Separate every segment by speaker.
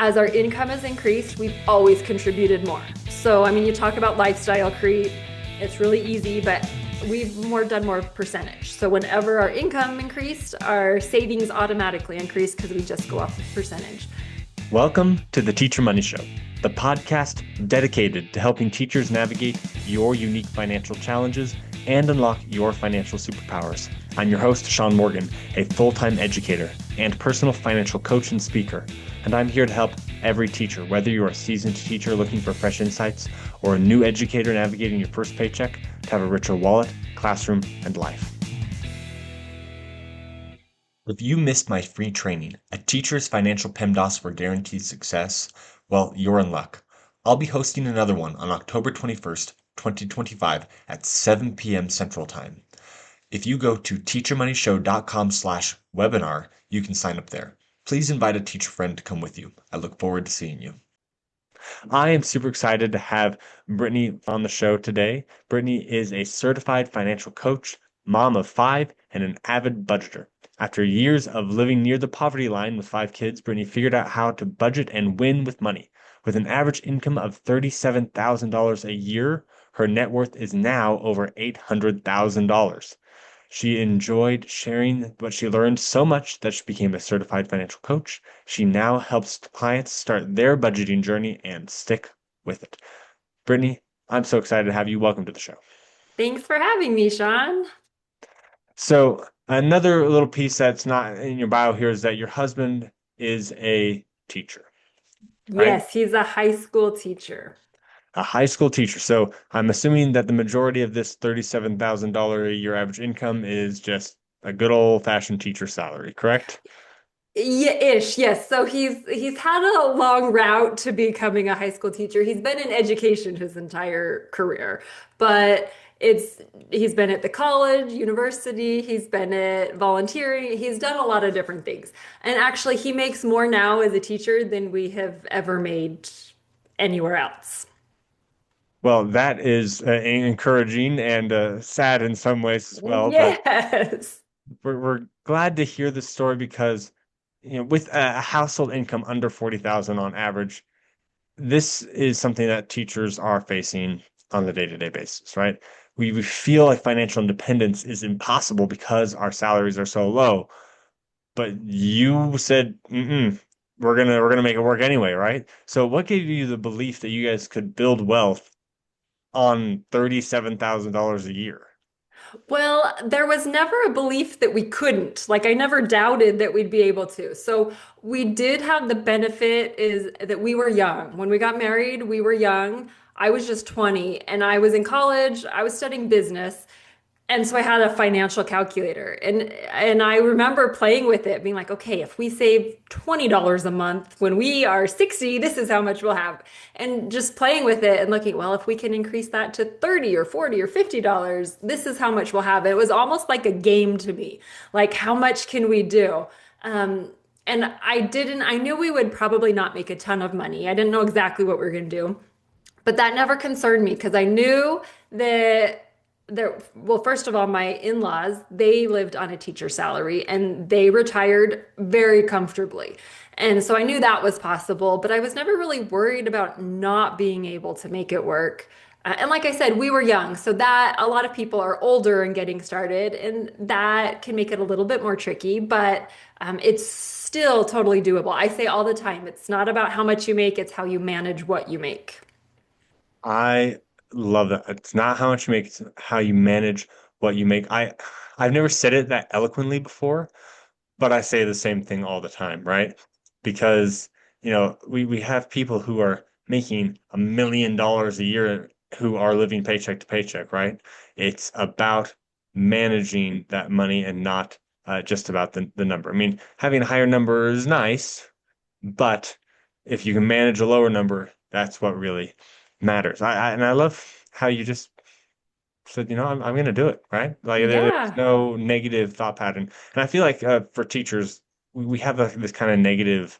Speaker 1: as our income has increased, we've always contributed more. So, I mean, you talk about lifestyle creep, it's really easy, but we've done more percentage. So whenever our income increased, our savings automatically increased because we just go off the percentage.
Speaker 2: Welcome to the Teacher Money Show, the podcast dedicated to helping teachers navigate your unique financial challenges and unlock your financial superpowers. I'm your host, Shaun Morgan, a full-time educator and personal financial coach and speaker, and I'm here to help every teacher, whether you're a seasoned teacher looking for fresh insights or a new educator navigating your first paycheck, to have a richer wallet, classroom, and life. If you missed my free training, A Teacher's Financial PEMDAS for Guaranteed Success, well, you're in luck. I'll be hosting another one on October 21st, 2025 at 7 p.m. Central Time. If you go to teachermoneyshow.com/webinar, you can sign up there. Please invite a teacher friend to come with you. I look forward to seeing you. I am super excited to have Brittany on the show today. Brittany is a certified financial coach, mom of 5, and an avid budgeter. After years of living near the poverty line with 5 kids, Brittany figured out how to budget and win with money. With an average income of $37,000 a year, her net worth is now over $800,000. She enjoyed sharing what she learned so much that she became a certified financial coach. She now helps clients start their budgeting journey and stick with it. Brittany, I'm so excited to have you. Welcome to the show.
Speaker 1: Thanks for having me, Shaun.
Speaker 2: So, another little piece that's not in your bio here is that your husband is a teacher, right?
Speaker 1: Yes, he's a high school teacher.
Speaker 2: A high school teacher. So, I'm assuming that the majority of this $37,000 a year average income is just a good old-fashioned teacher salary, correct?
Speaker 1: Yeah, ish, yes. So he's had a long route to becoming a high school teacher. He's been in education his entire career, but he's been at the college, university, he's been at volunteering, he's done a lot of different things. And actually, he makes more now as a teacher than we have ever made anywhere else.
Speaker 2: Well, that is encouraging and sad in some ways as well, but
Speaker 1: Yes.
Speaker 2: we're glad to hear this story because, with a household income under 40,000 on average, this is something that teachers are facing on the day-to-day basis, right? We feel like financial independence is impossible because our salaries are so low, but you said, we're gonna make it work anyway, right? So what gave you the belief that you guys could build wealth on $37,000 a year?
Speaker 1: Well, there was never a belief that we couldn't. Like I never doubted that we'd be able to. So we did have the benefit is that we were young. When we got married, we were young. I was just 20 and I was in college. I was studying business. And so I had a financial calculator and I remember playing with it, being like, okay, if we save $20 a month when we are 60, this is how much we'll have. And just playing with it and looking, well, if we can increase that to 30 or 40 or $50, this is how much we'll have. It was almost like a game to me. Like, how much can we do? And I knew we would probably not make a ton of money. I didn't know exactly what we were going to do, but that never concerned me because I knew that well, first of all, my in-laws, they lived on a teacher salary and they retired very comfortably. And so I knew that was possible, but I was never really worried about not being able to make it work. And like I said, we were young, so that a lot of people are older and getting started, and that can make it a little bit more tricky, but it's still totally doable. I say all the time, it's not about how much you make, it's how you manage what you make.
Speaker 2: I love that. It's not how much you make, it's how you manage what you make. I've never said it that eloquently before, but I say the same thing all the time, right? Because, we have people who are making $1 million a year who are living paycheck to paycheck, right? It's about managing that money and not just about the number. I mean, having a higher number is nice, but if you can manage a lower number, that's what really matters. And I love how you just said, I'm going to do it, right? Like there's
Speaker 1: Yeah.
Speaker 2: no negative thought pattern. And I feel like for teachers, we have this kind of negative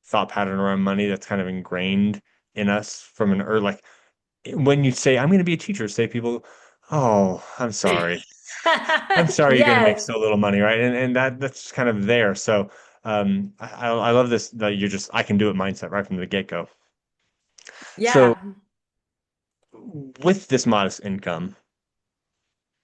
Speaker 2: thought pattern around money that's kind of ingrained in us from an early, like when you say, I'm going to be a teacher, say people, oh, I'm sorry. I'm sorry you're going to make
Speaker 1: Yes.
Speaker 2: so little money, right? And that's kind of there. So I love this that you're just I can do it mindset right from the get-go. So
Speaker 1: Yeah.
Speaker 2: with this modest income,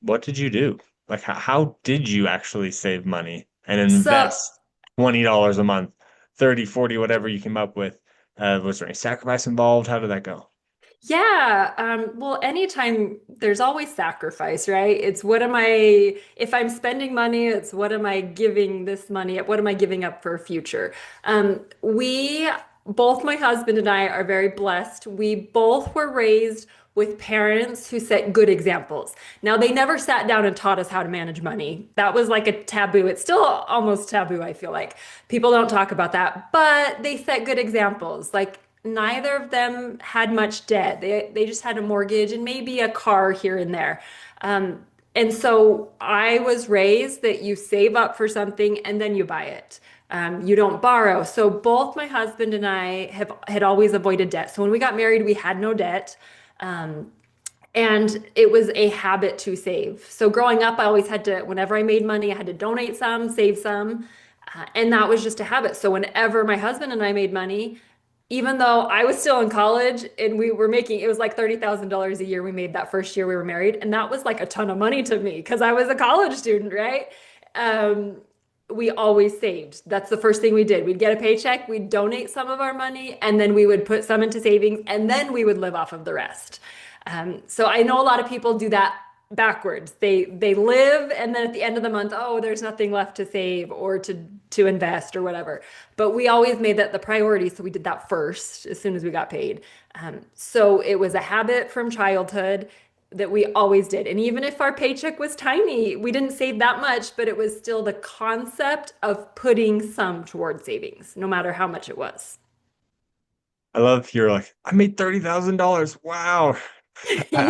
Speaker 2: what did you do? Like, how did you actually save money and
Speaker 1: So
Speaker 2: invest $20 a month, 30, 40, whatever you came up with? Was there any sacrifice involved? How did that go?
Speaker 1: yeah, well, anytime there's always sacrifice, right? It's what am I, if I'm spending money, it's what am I giving this money up? What am I giving up for a future? Both my husband and I are very blessed. We both were raised with parents who set good examples. Now, they never sat down and taught us how to manage money. That was like a taboo. It's still almost taboo, I feel like. People don't talk about that, but they set good examples. Like, neither of them had much debt. They just had a mortgage and maybe a car here and there. Um, and so I was raised that you save up for something and then you buy it. You don't borrow. So both my husband and I have had always avoided debt. So when we got married, we had no debt. Um, and it was a habit to save. So growing up, I always had to, whenever I made money, I had to donate some, save some. And that was just a habit. So whenever my husband and I made money, even though I was still in college and we were making, it was like $30,000 a year we made that first year we were married. And that was like a ton of money to me because I was a college student, right? Um, we always saved. That's the first thing we did. We'd get a paycheck, we'd donate some of our money, and then we would put some into savings, and then we would live off of the rest. So I know a lot of people do that backwards. They live, and then at the end of the month, oh, there's nothing left to save or to invest or whatever. But we always made that the priority, so we did that first as soon as we got paid. So it was a habit from childhood that we always did. And even if our paycheck was tiny, we didn't save that much, but it was still the concept of putting some towards savings, no matter how much it was.
Speaker 2: I love you're like, I made $30,000. Wow.
Speaker 1: Yeah,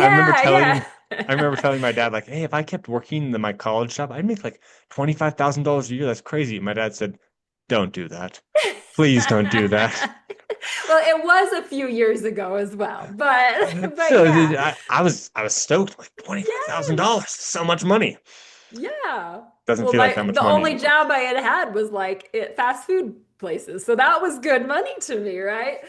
Speaker 2: I remember
Speaker 1: yeah.
Speaker 2: telling my dad, like, hey, if I kept working my college job, I'd make like $25,000 a year. That's crazy. My dad said, don't do that. Please don't do that.
Speaker 1: Well, it was a few years ago as well, but
Speaker 2: So
Speaker 1: yeah.
Speaker 2: I was stoked, like $25,000.
Speaker 1: Yes.
Speaker 2: So much money.
Speaker 1: Yeah.
Speaker 2: Doesn't
Speaker 1: Well,
Speaker 2: feel like that much
Speaker 1: the
Speaker 2: money
Speaker 1: only
Speaker 2: anymore.
Speaker 1: job I had was like at fast food places. So that was good money to me, right?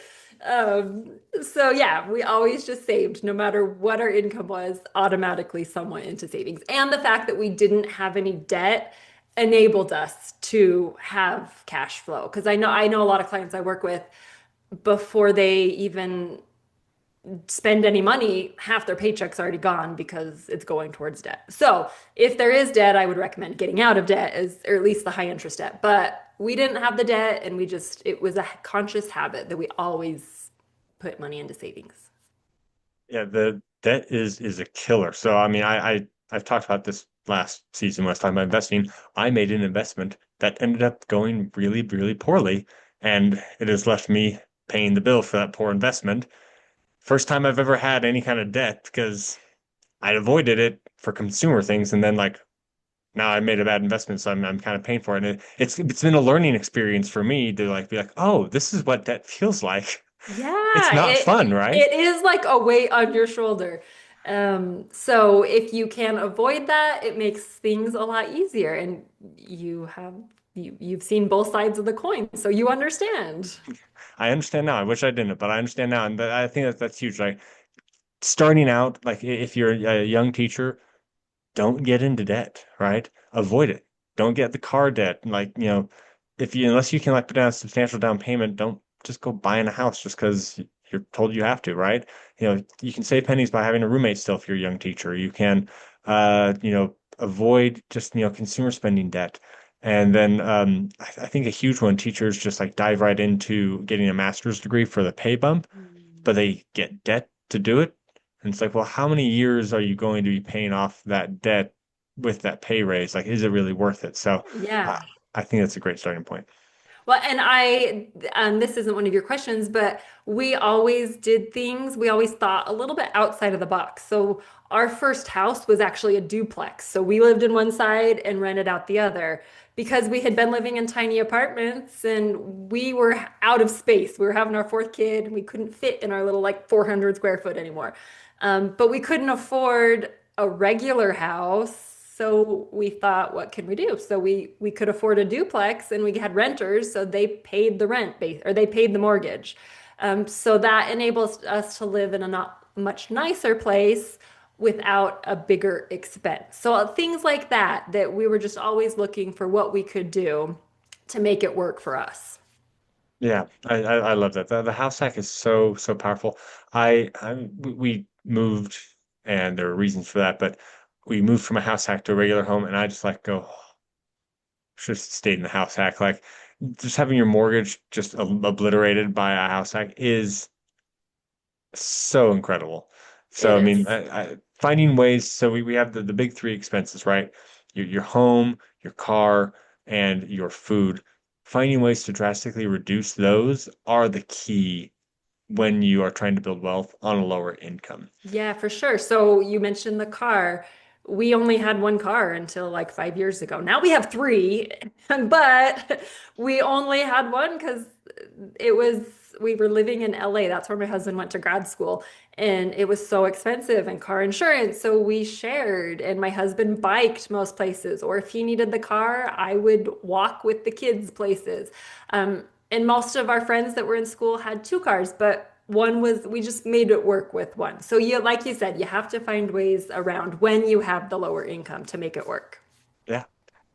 Speaker 1: So yeah, we always just saved no matter what our income was, automatically somewhat into savings. And the fact that we didn't have any debt enabled us to have cash flow. Because I know a lot of clients I work with before they even spend any money, half their paycheck's already gone because it's going towards debt. So if there is debt, I would recommend getting out of debt as, or at least the high interest debt. But we didn't have the debt and it was a conscious habit that we always put money into savings.
Speaker 2: Yeah, the debt is a killer. So I mean, I've talked about this last season when I was talking about investing. I made an investment that ended up going really, really poorly, and it has left me paying the bill for that poor investment. First time I've ever had any kind of debt because I avoided it for consumer things, and then like now I made a bad investment, so I'm kind of paying for it. And it's been a learning experience for me to like be like, oh, this is what debt feels like. It's
Speaker 1: Yeah,
Speaker 2: not fun, right?
Speaker 1: it is like a weight on your shoulder. So if you can avoid that, it makes things a lot easier. And you've seen both sides of the coin, so you understand.
Speaker 2: I understand now. I wish I didn't, but I understand now, and I think that that's huge. Like starting out, like if you're a young teacher, don't get into debt, right? Avoid it. Don't get the car debt. Like, if you unless you can like put down a substantial down payment, don't just go buying a house just because you're told you have to, right? You can save pennies by having a roommate still if you're a young teacher. You can avoid just, consumer spending debt. And then I think a huge one, teachers just like dive right into getting a master's degree for the pay bump, but they get debt to do it. And it's like, well, how many years are you going to be paying off that debt with that pay raise? Like, is it really worth it? So, uh,
Speaker 1: Yeah.
Speaker 2: I think that's a great starting point.
Speaker 1: Well, and this isn't one of your questions, but we always did things, we always thought a little bit outside of the box. So our first house was actually a duplex. So we lived in one side and rented out the other because we had been living in tiny apartments and we were out of space. We were having our fourth kid and we couldn't fit in our little like 400 square foot anymore. But we couldn't afford a regular house. So we thought, what can we do? So we could afford a duplex and we had renters, so they paid the rent base or they paid the mortgage. So that enables us to live in a not much nicer place without a bigger expense. So things like that, that we were just always looking for what we could do to make it work for us.
Speaker 2: Yeah, I love that. The house hack is so powerful. We moved, and there were reasons for that, but we moved from a house hack to a regular home, and I just like go, should have stayed in the house hack. Like just having your mortgage just obliterated by a house hack is so incredible.
Speaker 1: It
Speaker 2: So I mean,
Speaker 1: is.
Speaker 2: finding ways. So we have the big three expenses, right? Your home, your car, and your food. Finding ways to drastically reduce those are the key when you are trying to build wealth on a lower income.
Speaker 1: Yeah, for sure. So you mentioned the car. We only had one car until like 5 years ago. Now we have three, but we only had one because we were living in LA. That's where my husband went to grad school, and it was so expensive and car insurance. So we shared, and my husband biked most places, or if he needed the car, I would walk with the kids places. And most of our friends that were in school had two cars, but we just made it work with one. So you, like you said, you have to find ways around when you have the lower income to make it work.
Speaker 2: Yeah.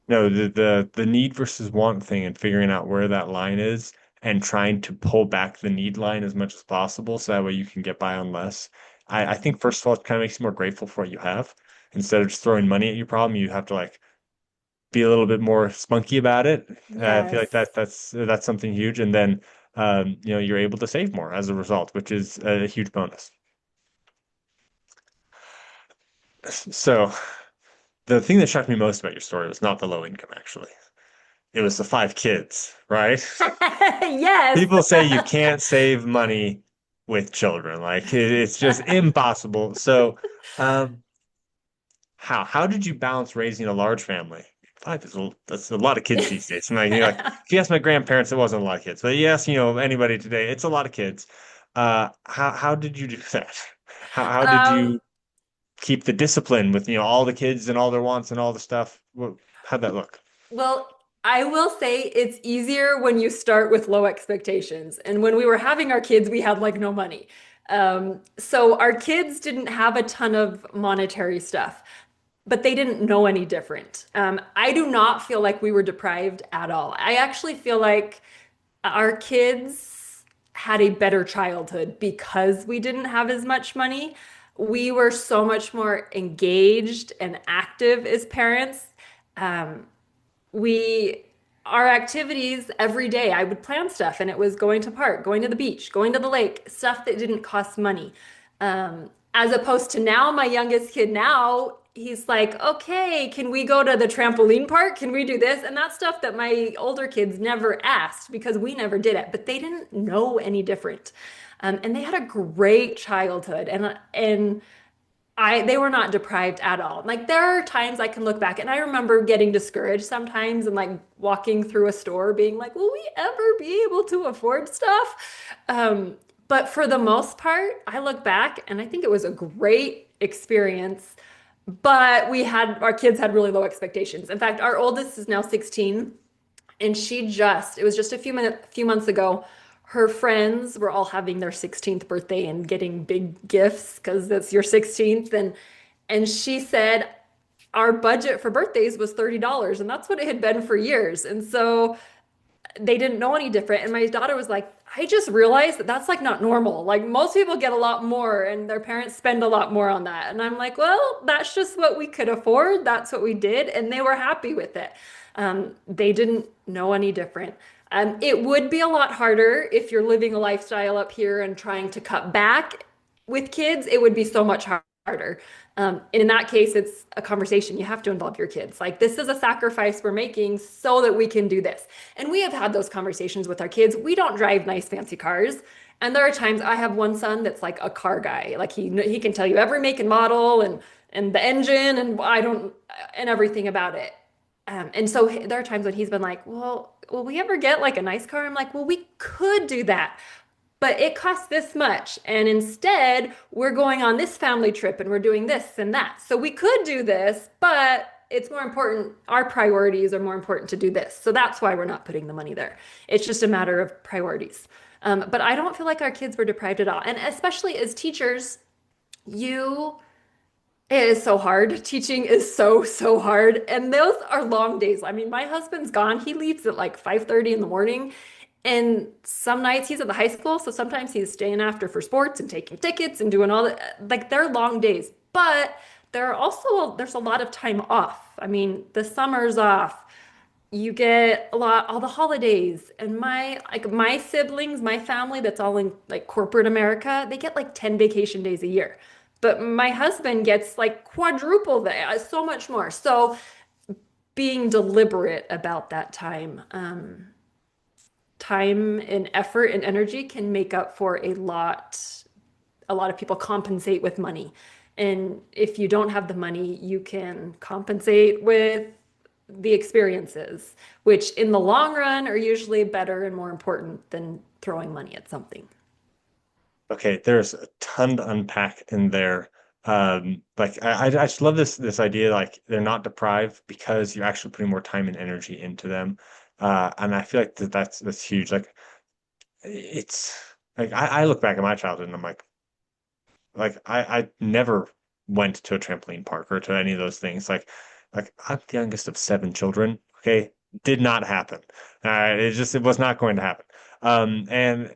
Speaker 2: No, the need versus want thing and figuring out where that line is and trying to pull back the need line as much as possible so that way you can get by on less. I think first of all, it kind of makes you more grateful for what you have. Instead of just throwing money at your problem, you have to like be a little bit more spunky about it. I feel like
Speaker 1: Yes.
Speaker 2: that's something huge. And then you're able to save more as a result, which is a huge bonus. So the thing that shocked me most about your story was not the low income, actually. It was the five kids, right?
Speaker 1: Yes.
Speaker 2: People say you can't save money with children. Like it's just impossible. So, um, how did you balance raising a large family? Five is that's a lot of kids these days. And like if you ask my grandparents, it wasn't a lot of kids. But yes, anybody today, it's a lot of kids. How did you do that? How did
Speaker 1: Um,
Speaker 2: you keep the discipline with all the kids and all their wants and all the stuff? How'd that look?
Speaker 1: well, I will say it's easier when you start with low expectations. And when we were having our kids, we had like no money. So our kids didn't have a ton of monetary stuff, but they didn't know any different. I do not feel like we were deprived at all. I actually feel like our kids had a better childhood because we didn't have as much money. We were so much more engaged and active as parents. Um, we our activities every day, I would plan stuff, and it was going to park, going to the beach, going to the lake, stuff that didn't cost money. As opposed to now, my youngest kid now, he's like, okay, can we go to the trampoline park? Can we do this? And that's stuff that my older kids never asked because we never did it, but they didn't know any different. And they had a great childhood, and they were not deprived at all. Like there are times I can look back and I remember getting discouraged sometimes and like walking through a store being like, will we ever be able to afford stuff? But for the most part, I look back and I think it was a great experience. But our kids had really low expectations. In fact, our oldest is now 16, and it was just few months ago, her friends were all having their 16th birthday and getting big gifts because it's your 16th. And she said our budget for birthdays was $30, and that's what it had been for years. And so they didn't know any different. And my daughter was like, I just realized that that's like not normal. Like most people get a lot more and their parents spend a lot more on that. And I'm like, well, that's just what we could afford. That's what we did. And they were happy with it. They didn't know any different. It would be a lot harder if you're living a lifestyle up here and trying to cut back with kids. It would be so much harder. And in that case, it's a conversation. You have to involve your kids. Like, this is a sacrifice we're making so that we can do this. And we have had those conversations with our kids. We don't drive nice, fancy cars. And there are times I have one son that's like a car guy. Like he can tell you every make and model and the engine and I don't and everything about it. And so there are times when he's been like, well, will we ever get like a nice car? I'm like, well, we could do that, but it costs this much. And instead, we're going on this family trip and we're doing this and that. So we could do this, but it's more important. Our priorities are more important to do this. So that's why we're not putting the money there. It's just a matter of priorities. But I don't feel like our kids were deprived at all. And especially as teachers, you it is so hard. Teaching is so, so hard. And those are long days. I mean, my husband's gone. He leaves at like 5:30 in the morning. And some nights he's at the high school, so sometimes he's staying after for sports and taking tickets and doing all that. Like they're long days. But there's a lot of time off. I mean, the summer's off. You get a lot all the holidays. And my siblings, my family that's all in like corporate America, they get like 10 vacation days a year. But my husband gets like quadruple that, so much more. So being deliberate about that time and effort and energy can make up for a lot of people compensate with money. And if you don't have the money, you can compensate with the experiences, which in the long run are usually better and more important than throwing money at something.
Speaker 2: Okay, there's a ton to unpack in there. Like I just love this idea like they're not deprived because you're actually putting more time and energy into them. And I feel like that's huge. Like it's like I look back at my childhood and I'm like I never went to a trampoline park or to any of those things. Like I'm the youngest of seven children. Okay, did not happen. It was not going to happen. And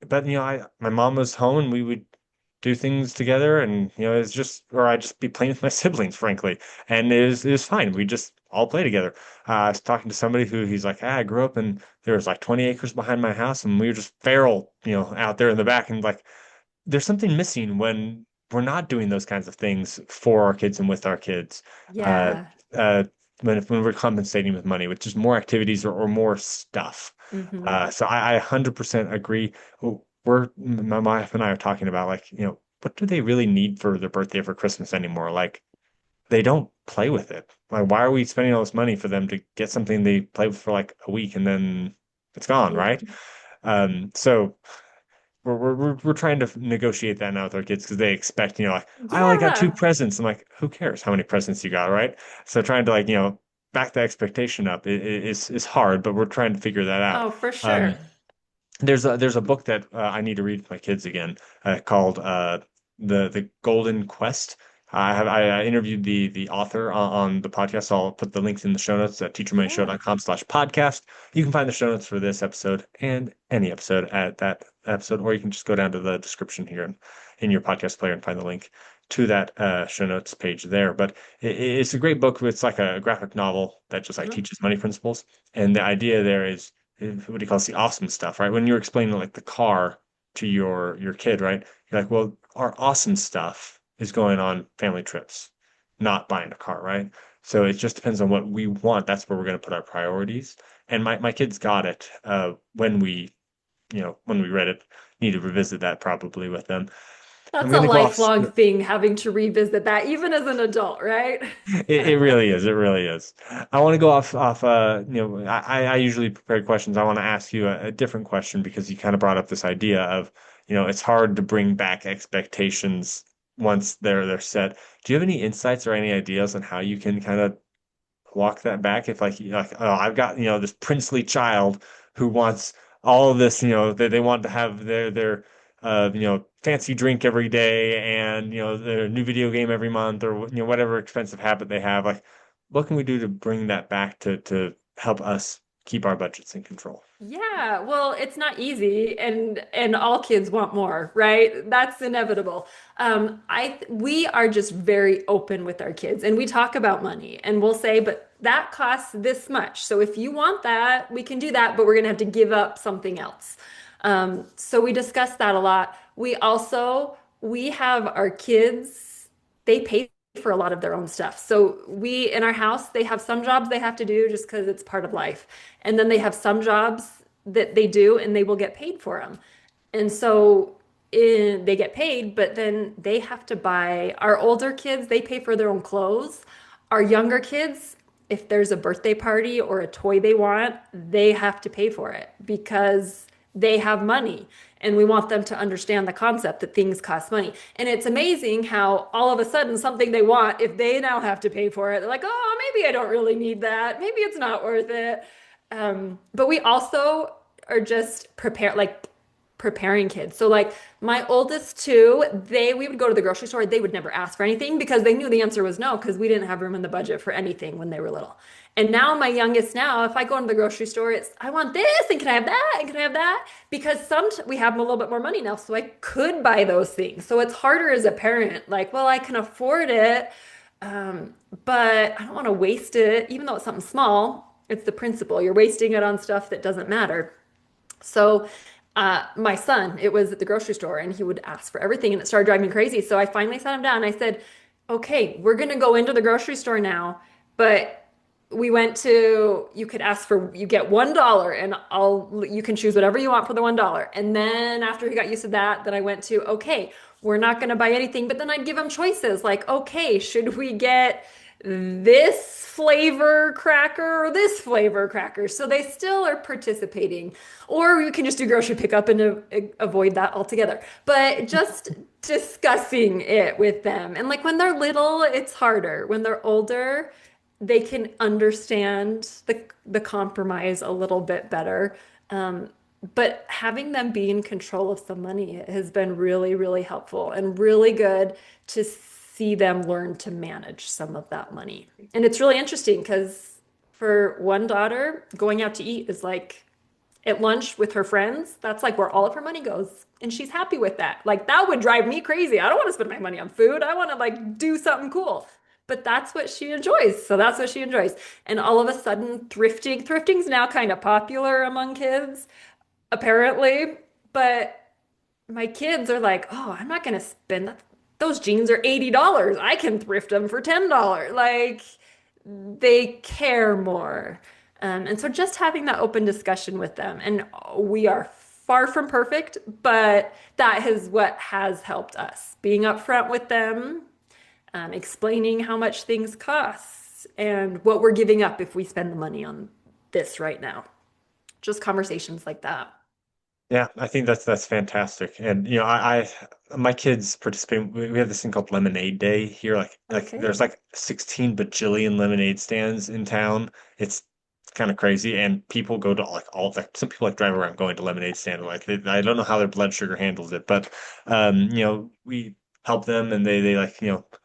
Speaker 2: but I my mom was home and we would do things together and it's just or I'd just be playing with my siblings, frankly. And it was fine. We just all play together. I was talking to somebody who he's like, I grew up and there was like 20 acres behind my house and we were just feral, out there in the back and like there's something missing when we're not doing those kinds of things for our kids and with our kids. Uh,
Speaker 1: Yeah.
Speaker 2: uh, when we're compensating with money, with just more activities or more stuff.
Speaker 1: Hmm.
Speaker 2: So I 100% agree. My wife and I are talking about like, what do they really need for their birthday or for Christmas anymore? Like they don't play with it. Like why are we spending all this money for them to get something they play with for like a week and then it's gone,
Speaker 1: Yeah.
Speaker 2: right? So we're trying to negotiate that now with our kids because they expect, like I only got two
Speaker 1: Yeah.
Speaker 2: presents. I'm like, who cares how many presents you got, right? So trying to like, back the expectation up is hard, but we're trying to figure that out.
Speaker 1: Oh, for
Speaker 2: Um,
Speaker 1: sure.
Speaker 2: there's a book that I need to read with my kids again called the Golden Quest. I interviewed the author on the podcast. So I'll put the links in the show notes at
Speaker 1: Yeah.
Speaker 2: teachermoney.com/podcast. You can find the show notes for this episode and any episode at that episode, or you can just go down to the description here in your podcast player and find the link to that show notes page there. But it's a great book. It's like a graphic novel that just like
Speaker 1: Uh-huh.
Speaker 2: teaches money principles. And the idea there is what do you call it, the awesome stuff, right? When you're explaining like the car to your kid, right? You're like, well, our awesome stuff is going on family trips, not buying a car, right? So it just depends on what we want. That's where we're going to put our priorities. And my kids got it when we read it. Need to revisit that probably with them. I'm
Speaker 1: That's a
Speaker 2: going to go off.
Speaker 1: lifelong thing, having to revisit that, even as an adult, right?
Speaker 2: It really is. It really is. I want to go off. I usually prepare questions. I want to ask you a different question because you kind of brought up this idea of, it's hard to bring back expectations once they're set. Do you have any insights or any ideas on how you can kind of walk that back? If like, oh, I've got, this princely child who wants all of this, they want to have their fancy drink every day and, their new video game every month or, whatever expensive habit they have. Like, what can we do to bring that back to help us keep our budgets in control?
Speaker 1: Yeah, well, it's not easy and all kids want more, right? That's inevitable. We are just very open with our kids and we talk about money and we'll say, but that costs this much. So if you want that, we can do that, but we're gonna have to give up something else. So we discuss that a lot. We have our kids, they pay for a lot of their own stuff. So we in our house, they have some jobs they have to do just because it's part of life. And then they have some jobs that they do and they will get paid for them. And so they get paid, but then they have to buy our older kids, they pay for their own clothes. Our younger kids, if there's a birthday party or a toy they want, they have to pay for it because they have money. And we want them to understand the concept that things cost money. And it's amazing how all of a sudden something they want, if they now have to pay for it, they're like, oh, maybe I don't really need that. Maybe it's not worth it. But we also are just preparing kids. So like my oldest two, we would go to the grocery store. They would never ask for anything because they knew the answer was no, because we didn't have room in the budget for anything when they were little. And now my youngest now, if I go into the grocery store, it's I want this and can I have that and can I have that? Because we have a little bit more money now, so I could buy those things. So it's harder as a parent, like, well, I can afford it, um, but I don't want to waste it, even though it's something small. It's the principle. You're wasting it on stuff that doesn't matter. So, my son, it was at the grocery store and he would ask for everything and it started driving me crazy. So I finally sat him down and I said, okay, we're going to go into the grocery store now, but you could ask for, you get $1 and you can choose whatever you want for the $1. And then after he got used to that, then I went to, okay, we're not going to buy anything, but then I'd give him choices like, okay, should we get this flavor cracker or this flavor cracker? So they still are participating. Or you can just do grocery pickup and avoid that altogether. But just discussing it with them. And like when they're little, it's harder. When they're older, they can understand the compromise a little bit better. Um, but having them be in control of some money has been really, really helpful and really good to see them learn to manage some of that money. And it's really interesting because for one daughter, going out to eat is like at lunch with her friends, that's like where all of her money goes. And she's happy with that. Like that would drive me crazy. I don't want to spend my money on food. I want to like do something cool. But that's what she enjoys. So that's what she enjoys. And all of a sudden, thrifting's now kind of popular among kids, apparently. But my kids are like, oh, I'm not going to spend that. Those jeans are $80. I can thrift them for $10. Like they care more. And so just having that open discussion with them, and we are far from perfect, but that is what has helped us. Being upfront with them, explaining how much things cost and what we're giving up if we spend the money on this right now. Just conversations like that.
Speaker 2: Yeah, I think that's fantastic. And my kids participate. We have this thing called Lemonade Day here. Like
Speaker 1: Okay.
Speaker 2: there's like 16 bajillion lemonade stands in town. It's kind of crazy, and people go to like all like some people like drive around going to lemonade stand. I don't know how their blood sugar handles it, but we help them, and they like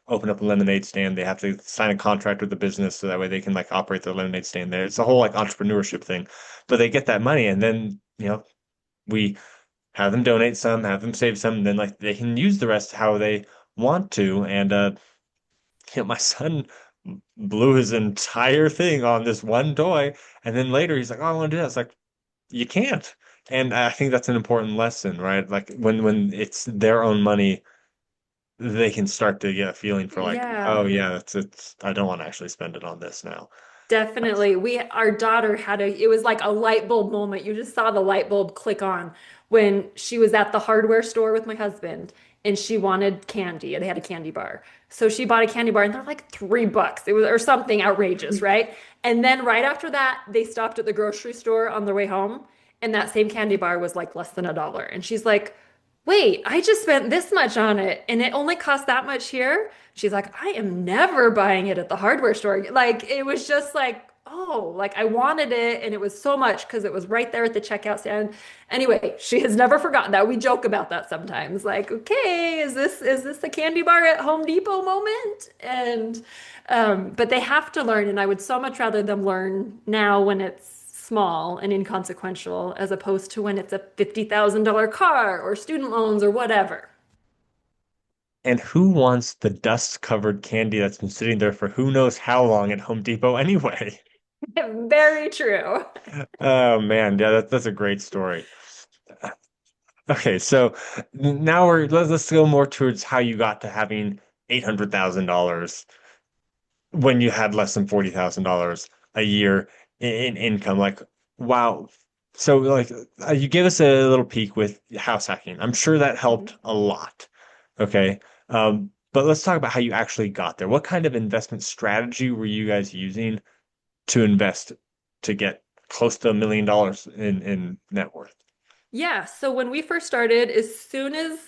Speaker 2: open up a lemonade stand. They have to sign a contract with the business so that way they can like operate their lemonade stand there. It's a whole like entrepreneurship thing, but they get that money, and then we have them donate some, have them save some, and then like they can use the rest how they want to. And my son blew his entire thing on this one toy, and then later he's like, "Oh, I want to do that." It's like you can't. And I think that's an important lesson, right? Like when it's their own money, they can start to get a feeling for like, oh
Speaker 1: Yeah.
Speaker 2: yeah, it's I don't want to actually spend it on this now.
Speaker 1: Definitely. Our daughter it was like a light bulb moment. You just saw the light bulb click on when she was at the hardware store with my husband and she wanted candy. They had a candy bar. So she bought a candy bar and they're like $3. It was, or something outrageous, right? And then right after that, they stopped at the grocery store on their way home and that same candy bar was like less than $1. And she's like, wait, I just spent this much on it and it only cost that much here. She's like, I am never buying it at the hardware store. Like, it was just like, oh, like I wanted it and it was so much because it was right there at the checkout stand. Anyway, she has never forgotten that. We joke about that sometimes. Like, okay, is this the candy bar at Home Depot moment? And but they have to learn, and I would so much rather them learn now when it's small and inconsequential as opposed to when it's a $50,000 car or student loans or whatever.
Speaker 2: And who wants the dust-covered candy that's been sitting there for who knows how long at Home Depot anyway?
Speaker 1: Very true.
Speaker 2: Oh man, yeah, that's a great story. Okay, so now let's go more towards how you got to having $800,000 when you had less than $40,000 a year in income. Like, wow. So like you give us a little peek with house hacking. I'm sure that
Speaker 1: Mhm.
Speaker 2: helped a lot. Okay. But let's talk about how you actually got there. What kind of investment strategy were you guys using to invest to get close to $1 million in net worth?
Speaker 1: Yeah, so when we first started, as soon as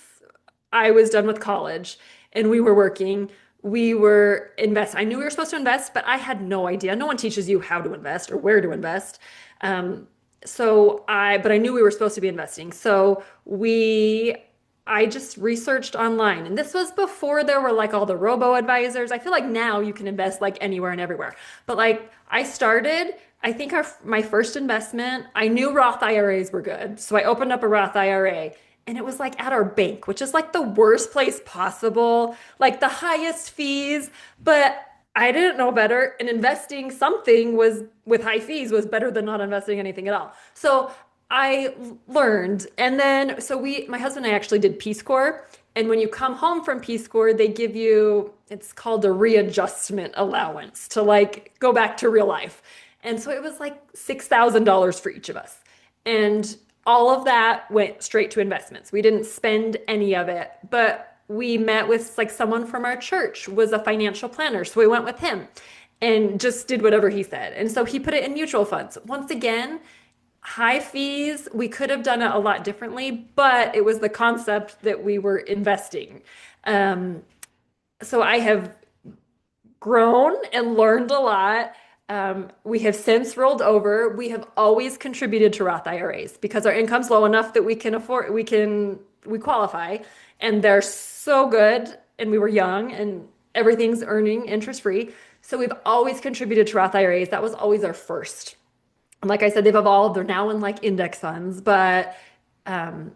Speaker 1: I was done with college and we were working, we were invest. I knew we were supposed to invest, but I had no idea. No one teaches you how to invest or where to invest. Um, but I knew we were supposed to be investing. I just researched online, and this was before there were like all the robo advisors. I feel like now you can invest like anywhere and everywhere, but like I started. I think my first investment, I knew Roth IRAs were good. So I opened up a Roth IRA and it was like at our bank, which is like the worst place possible, like the highest fees. But I didn't know better. And investing something was with high fees was better than not investing anything at all. So I learned. And then, my husband and I actually did Peace Corps. And when you come home from Peace Corps, they give you, it's called a readjustment allowance to like go back to real life. And so it was like $6,000 for each of us. And all of that went straight to investments. We didn't spend any of it, but we met with like someone from our church was a financial planner. So we went with him and just did whatever he said. And so he put it in mutual funds. Once again, high fees. We could have done it a lot differently, but it was the concept that we were investing. Um, so I have grown and learned a lot. We have since rolled over. We have always contributed to Roth IRAs because our income's low enough that we qualify, and they're so good. And we were young, and everything's earning interest free. So we've always contributed to Roth IRAs. That was always our first. And like I said, they've evolved. They're now in like index funds, but um,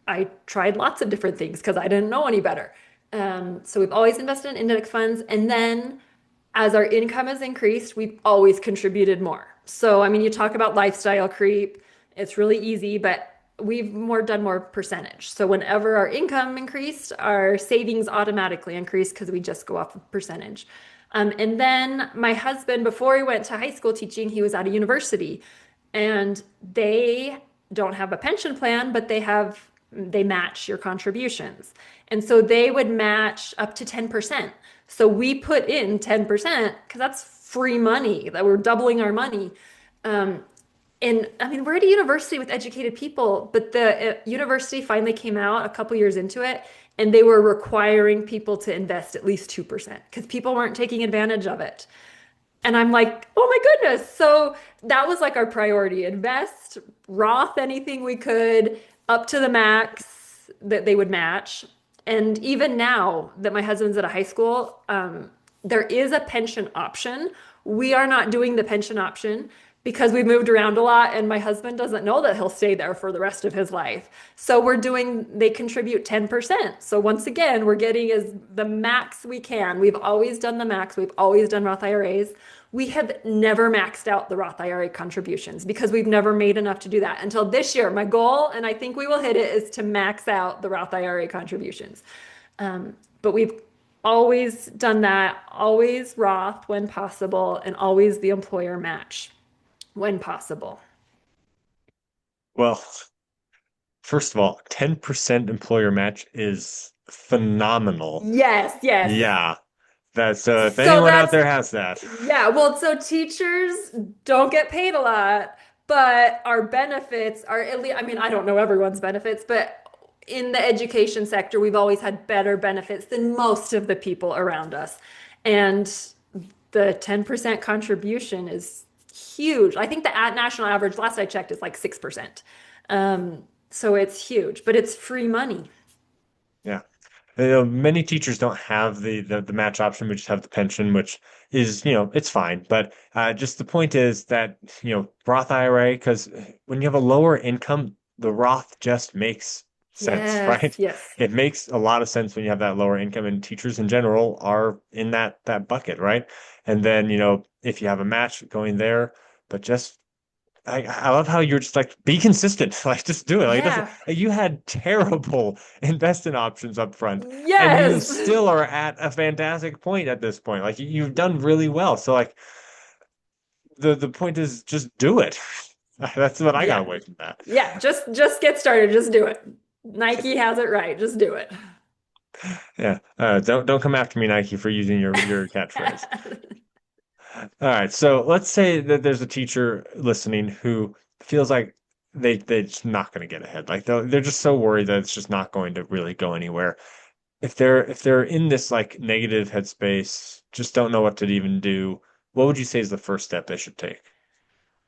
Speaker 1: I tried lots of different things because I didn't know any better. So we've always invested in index funds. And then as our income has increased, we've always contributed more. So, I mean, you talk about lifestyle creep, it's really easy, but we've done more percentage. So whenever our income increased, our savings automatically increased because we just go off of percentage. And then my husband, before he went to high school teaching, he was at a university and they don't have a pension plan, but they match your contributions. And so they would match up to 10%. So we put in 10% because that's free money that we're doubling our money. Um, and I mean, we're at a university with educated people, but the university finally came out a couple years into it and they were requiring people to invest at least 2% because people weren't taking advantage of it. And I'm like, oh my goodness. So that was like our priority invest, Roth anything we could up to the max that they would match. And even now that my husband's at a high school, there is a pension option. We are not doing the pension option because we've moved around a lot and my husband doesn't know that he'll stay there for the rest of his life. So they contribute 10%. So once again, we're getting as the max we can. We've always done the max. We've always done Roth IRAs. We have never maxed out the Roth IRA contributions because we've never made enough to do that until this year. My goal, and I think we will hit it, is to max out the Roth IRA contributions. But we've always done that, always Roth when possible, and always the employer match when possible.
Speaker 2: Well, first of all, 10% employer match is phenomenal.
Speaker 1: Yes, yes.
Speaker 2: Yeah. That's if
Speaker 1: So
Speaker 2: anyone out
Speaker 1: that's
Speaker 2: there has that.
Speaker 1: Yeah, well, so teachers don't get paid a lot, but our benefits are at least, I mean, I don't know everyone's benefits, but in the education sector, we've always had better benefits than most of the people around us. And the 10% contribution is huge. I think the national average, last I checked, is like 6%. So it's huge, but it's free money.
Speaker 2: Yeah. Many teachers don't have the match option. We just have the pension, which is, it's fine. But just the point is that, Roth IRA, because when you have a lower income, the Roth just makes sense,
Speaker 1: Yes,
Speaker 2: right?
Speaker 1: yes.
Speaker 2: It makes a lot of sense when you have that lower income, and teachers in general are in that bucket, right? And then, if you have a match going there, but just I love how you're just like be consistent, like just do it. Like it doesn't.
Speaker 1: Yeah.
Speaker 2: You had terrible investment options up front, and you
Speaker 1: Yes.
Speaker 2: still are at a fantastic point at this point. Like you've done really well. So like the point is just do it. That's what I got
Speaker 1: Yeah.
Speaker 2: away from that.
Speaker 1: Yeah, just get started. Just do it. Nike has it right. Just do it.
Speaker 2: Yeah. Don't come after me, Nike, for using your catchphrase. All right. So let's say that there's a teacher listening who feels like they're just not going to get ahead. Like they're just so worried that it's just not going to really go anywhere. If they're in this like negative headspace, just don't know what to even do, what would you say is the first step they should take?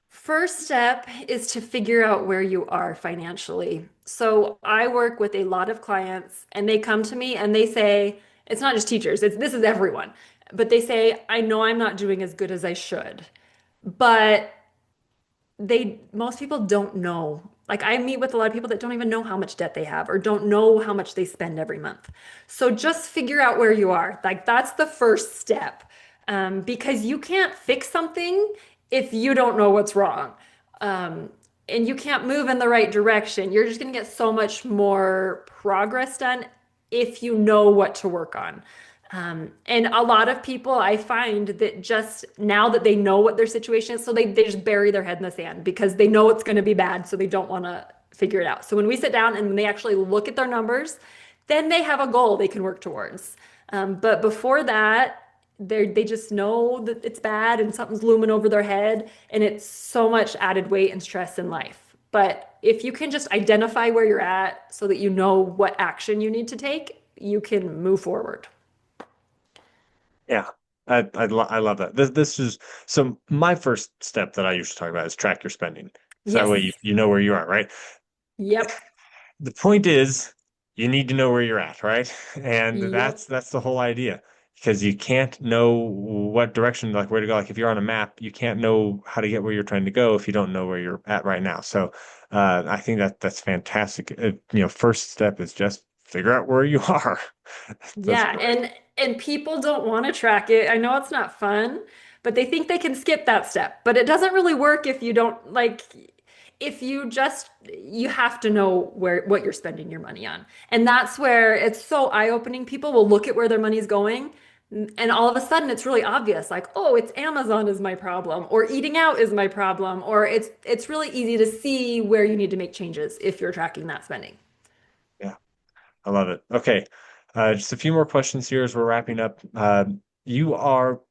Speaker 1: First step is to figure out where you are financially. So I work with a lot of clients and they come to me and they say, it's not just teachers, this is everyone. But they say, I know I'm not doing as good as I should. But most people don't know. Like I meet with a lot of people that don't even know how much debt they have or don't know how much they spend every month. So just figure out where you are. Like that's the first step. Because you can't fix something if you don't know what's wrong. Um, and you can't move in the right direction. You're just going to get so much more progress done if you know what to work on. And a lot of people I find that just now that they know what their situation is, so they just bury their head in the sand because they know it's going to be bad, so they don't want to figure it out. So when we sit down and when they actually look at their numbers, then they have a goal they can work towards. But before that, they just know that it's bad and something's looming over their head, and it's so much added weight and stress in life. But if you can just identify where you're at so that you know what action you need to take, you can move forward.
Speaker 2: Yeah, I love that. This is so my first step that I usually talk about is track your spending. So that way
Speaker 1: Yes.
Speaker 2: you know where you are, right?
Speaker 1: Yep.
Speaker 2: The point is you need to know where you're at, right? And
Speaker 1: Yep.
Speaker 2: that's the whole idea. Because you can't know what direction, like where to go. Like if you're on a map, you can't know how to get where you're trying to go if you don't know where you're at right now. So I think that's fantastic. First step is just figure out where you are. That's
Speaker 1: Yeah,
Speaker 2: great.
Speaker 1: and people don't want to track it. I know it's not fun, but they think they can skip that step. But it doesn't really work if you don't like if you just you have to know where what you're spending your money on. And that's where it's so eye-opening. People will look at where their money's going, and all of a sudden it's really obvious like, "Oh, it's Amazon is my problem," or eating out is my problem, or it's really easy to see where you need to make changes if you're tracking that spending.
Speaker 2: Yeah. I love it. Okay. Just a few more questions here as we're wrapping up. You are,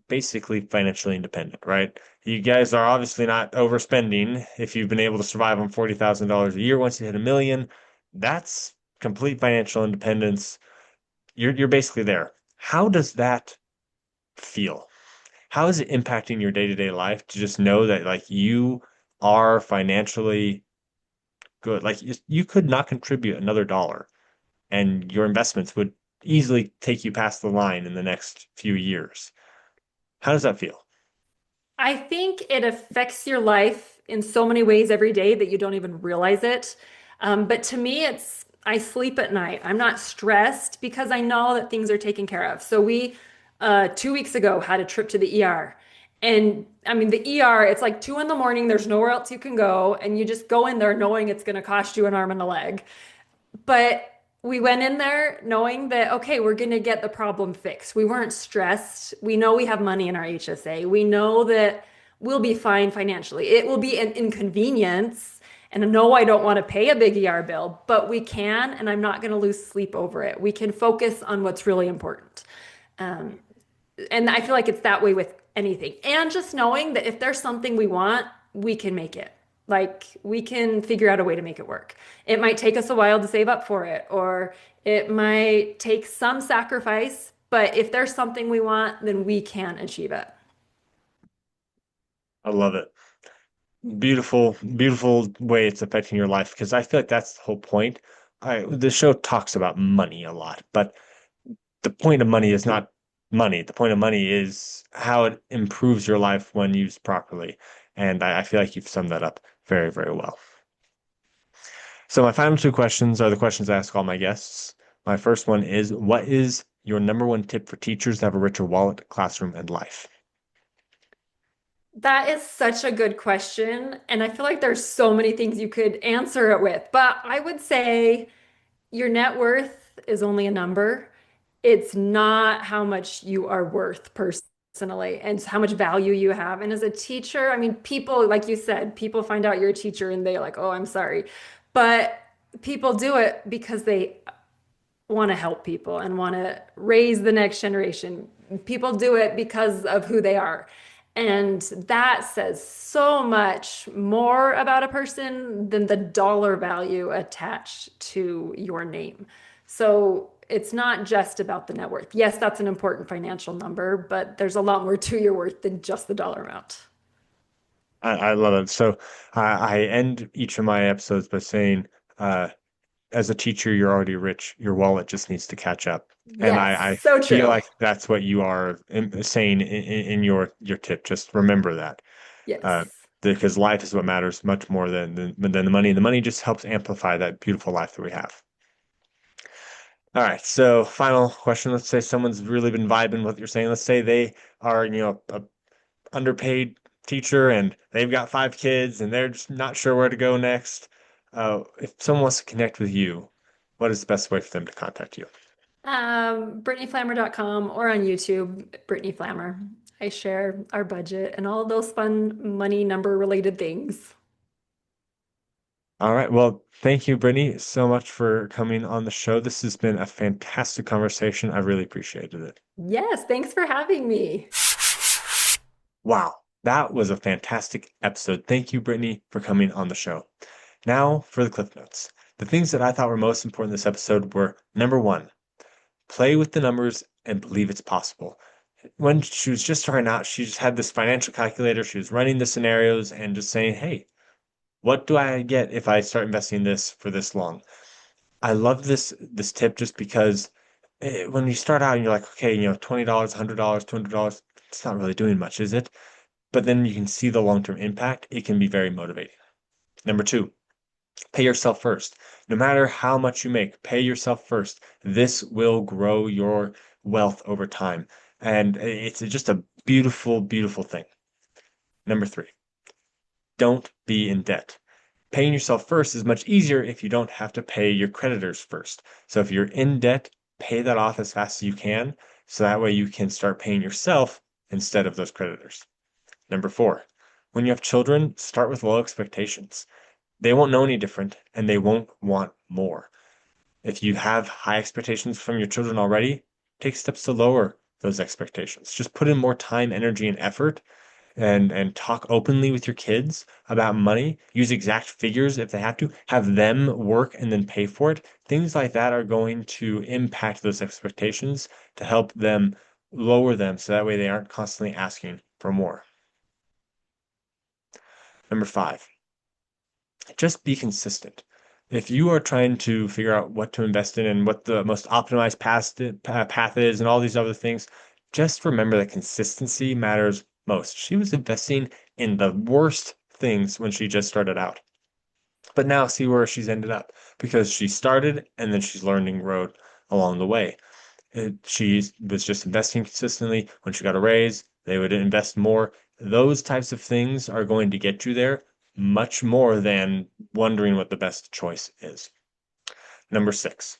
Speaker 2: basically financially independent, right? You guys are obviously not overspending. If you've been able to survive on $40,000 a year once you hit a million, that's complete financial independence. You're basically there. How does that feel? How is it impacting your day-to-day life to just know that like you are financially good? Like you could not contribute another dollar and your investments would easily take you past the line in the next few years. How does that feel?
Speaker 1: I think it affects your life in so many ways every day that you don't even realize it. But to me, I sleep at night. I'm not stressed because I know that things are taken care of. So we, 2 weeks ago, had a trip to the ER. And I mean, the ER, it's like 2 in the morning, there's nowhere else you can go. And you just go in there knowing it's going to cost you an arm and a leg. But we went in there knowing that, okay, we're going to get the problem fixed. We weren't stressed. We know we have money in our HSA. We know that we'll be fine financially. It will be an inconvenience. And no, I don't want to pay a big ER bill, but we can, and I'm not going to lose sleep over it. We can focus on what's really important. Um, and I feel like it's that way with anything. And just knowing that if there's something we want, we can make it. Like we can figure out a way to make it work. It might take us a while to save up for it, or it might take some sacrifice, but if there's something we want, then we can achieve it.
Speaker 2: I love it. Beautiful, beautiful way it's affecting your life because I feel like that's the whole point. The show talks about money a lot, but the point of money is not money. The point of money is how it improves your life when used properly. And I feel like you've summed that up very, very well. So my final two questions are the questions I ask all my guests. My first one is, what is your number one tip for teachers to have a richer wallet, classroom, and life?
Speaker 1: That is such a good question. And I feel like there's so many things you could answer it with, but I would say your net worth is only a number. It's not how much you are worth personally and how much value you have. And as a teacher, I mean, people, like you said, people find out you're a teacher and they're like, oh, I'm sorry. But people do it because they want to help people and want to raise the next generation. People do it because of who they are. And that says so much more about a person than the dollar value attached to your name. So it's not just about the net worth. Yes, that's an important financial number, but there's a lot more to your worth than just the dollar amount.
Speaker 2: I love it. So I end each of my episodes by saying, uh, as a teacher, you're already rich. Your wallet just needs to catch up. And
Speaker 1: Yes,
Speaker 2: I
Speaker 1: so
Speaker 2: feel
Speaker 1: true.
Speaker 2: like that's what you are saying in your tip. Just remember that. Uh,
Speaker 1: Yes.
Speaker 2: because life is what matters much more than the money. The money just helps amplify that beautiful life that we have. All right, so final question. Let's say someone's really been vibing what you're saying. Let's say they are, a underpaid teacher and they've got 5 kids and they're just not sure where to go next. If someone wants to connect with you, what is the best way for them to contact you?
Speaker 1: BrittanyFlammer.com or on YouTube, Brittany Flammer. I share our budget and all those fun money number related things.
Speaker 2: All right. Well, thank you, Brittany, so much for coming on the show. This has been a fantastic conversation. I really appreciated it.
Speaker 1: Yes, thanks for having me.
Speaker 2: Wow, that was a fantastic episode. Thank you, Brittany, for coming on the show. Now for the cliff notes. The things that I thought were most important in this episode were number one, play with the numbers and believe it's possible. When she was just starting out, she just had this financial calculator. She was running the scenarios and just saying, hey, what do I get if I start investing this for this long? I love this tip just because when you start out and you're like, okay, $20, $100, $200, it's not really doing much, is it? But then you can see the long-term impact. It can be very motivating. Number two, pay yourself first. No matter how much you make, pay yourself first. This will grow your wealth over time. And it's just a beautiful, beautiful thing. Number three, don't be in debt. Paying yourself first is much easier if you don't have to pay your creditors first. So if you're in debt, pay that off as fast as you can. So that way you can start paying yourself instead of those creditors. Number four, when you have children, start with low expectations. They won't know any different and they won't want more. If you have high expectations from your children already, take steps to lower those expectations. Just put in more time, energy, and effort and talk openly with your kids about money. Use exact figures if they have to. Have them work and then pay for it. Things like that are going to impact those expectations to help them lower them so that way they aren't constantly asking for more. Number five, just be consistent. If you are trying to figure out what to invest in and what the most optimized path is and all these other things, just remember that consistency matters most. She was investing in the worst things when she just started out. But now see where she's ended up because she started and then she's learning road along the way. She was just investing consistently. When she got a raise, they would invest more. Those types of things are going to get you there much more than wondering what the best choice is. Number six,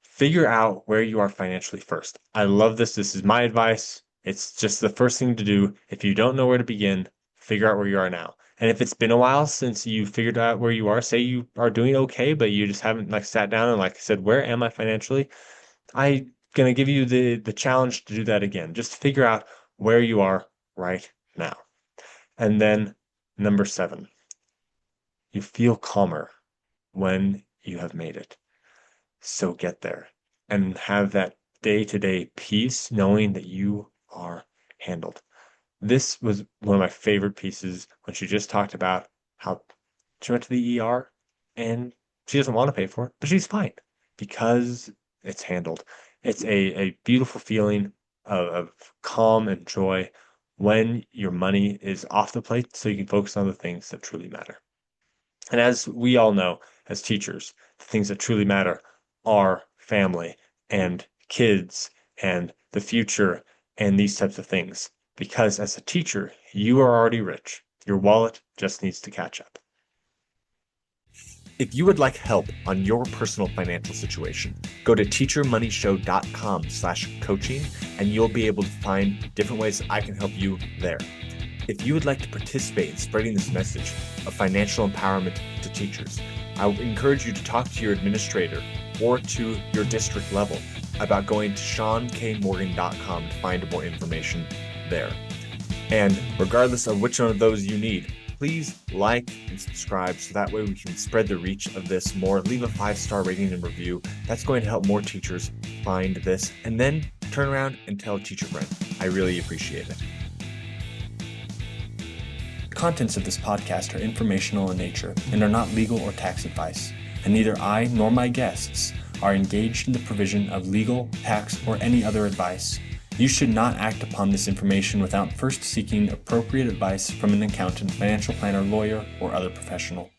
Speaker 2: figure out where you are financially first. I love this. This is my advice. It's just the first thing to do. If you don't know where to begin, figure out where you are now. And if it's been a while since you figured out where you are, say you are doing okay, but you just haven't like sat down and like said, where am I financially? I'm gonna give you the challenge to do that again. Just figure out where you are right now. And then number seven, you feel calmer when you have made it. So get there and have that day-to-day peace knowing that you are handled. This was one of my favorite pieces when she just talked about how she went to the ER and she doesn't want to pay for it, but she's fine because it's handled. It's a beautiful feeling of calm and joy when your money is off the plate so you can focus on the things that truly matter. And as we all know, as teachers, the things that truly matter are family and kids and the future and these types of things. Because as a teacher, you are already rich. Your wallet just needs to catch up. If you would like help on your personal financial situation, go to teachermoneyshow.com/coaching and you'll be able to find different ways I can help you there. If you would like to participate in spreading this message of financial empowerment to teachers, I would encourage you to talk to your administrator or to your district level about going to ShaunKMorgan.com to find more information there. And regardless of which one of those you need, please like and subscribe so that way we can spread the reach of this more. Leave a 5-star rating and review. That's going to help more teachers find this. And then turn around and tell a teacher friend. I really appreciate it. The contents of this podcast are informational in nature and are not legal or tax advice, and neither I nor my guests are engaged in the provision of legal, tax, or any other advice. You should not act upon this information without first seeking appropriate advice from an accountant, financial planner, lawyer, or other professional.